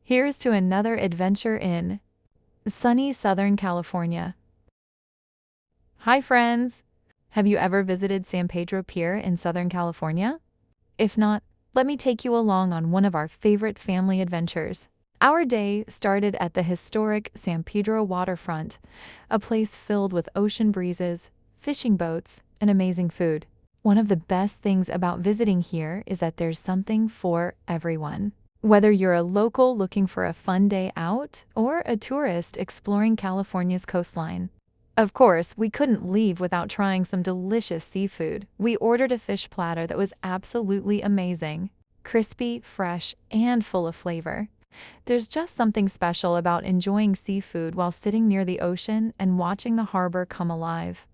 Here's to another adventure in sunny Southern California. Hi, friends! Have you ever visited San Pedro Pier in Southern California? If not, let me take you along on one of our favorite family adventures. Our day started at the historic San Pedro waterfront, a place filled with ocean breezes, fishing boats, and amazing food. One of the best things about visiting here is that there's something for everyone. Whether you're a local looking for a fun day out or a tourist exploring California's coastline. Of course, we couldn't leave without trying some delicious seafood. We ordered a fish platter that was absolutely amazing, crispy, fresh, and full of flavor. There's just something special about enjoying seafood while sitting near the ocean and watching the harbor come alive.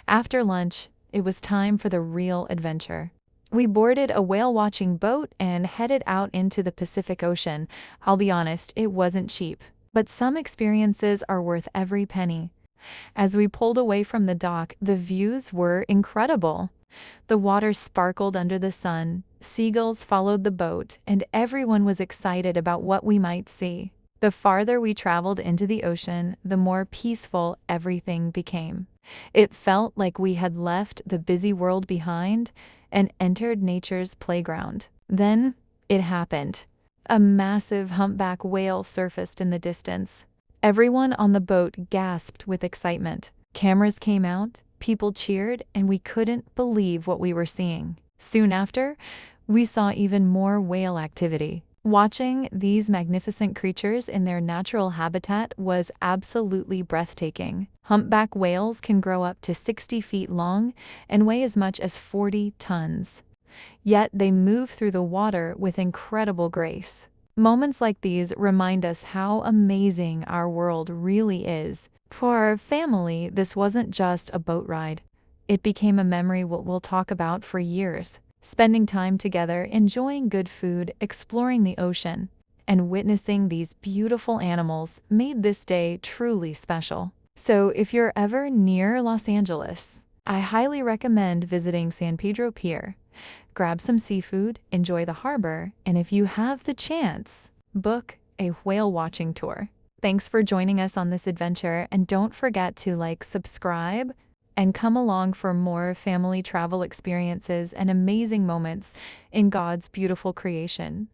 After lunch, it was time for the real adventure. We boarded a whale-watching boat and headed out into the Pacific Ocean. I'll be honest, it wasn't cheap, but some experiences are worth every penny. As we pulled away from the dock, the views were incredible. The water sparkled under the sun, seagulls followed the boat, and everyone was excited about what we might see. The farther we traveled into the ocean, the more peaceful everything became. It felt like we had left the busy world behind and entered nature's playground. Then it happened. A massive humpback whale surfaced in the distance. Everyone on the boat gasped with excitement. Cameras came out, people cheered, and we couldn't believe what we were seeing. Soon after, we saw even more whale activity. Watching these magnificent creatures in their natural habitat was absolutely breathtaking. Humpback whales can grow up to 60 feet long and weigh as much as 40 tons. Yet they move through the water with incredible grace. Moments like these remind us how amazing our world really is. For our family, this wasn't just a boat ride. It became a memory we'll talk about for years. Spending time together, enjoying good food, exploring the ocean, and witnessing these beautiful animals made this day truly special. So if you're ever near Los Angeles, I highly recommend visiting San Pedro Pier. Grab some seafood, enjoy the harbor, and if you have the chance, book a whale watching tour. Thanks for joining us on this adventure, and don't forget to subscribe, and come along for more family travel experiences and amazing moments in God's beautiful creation.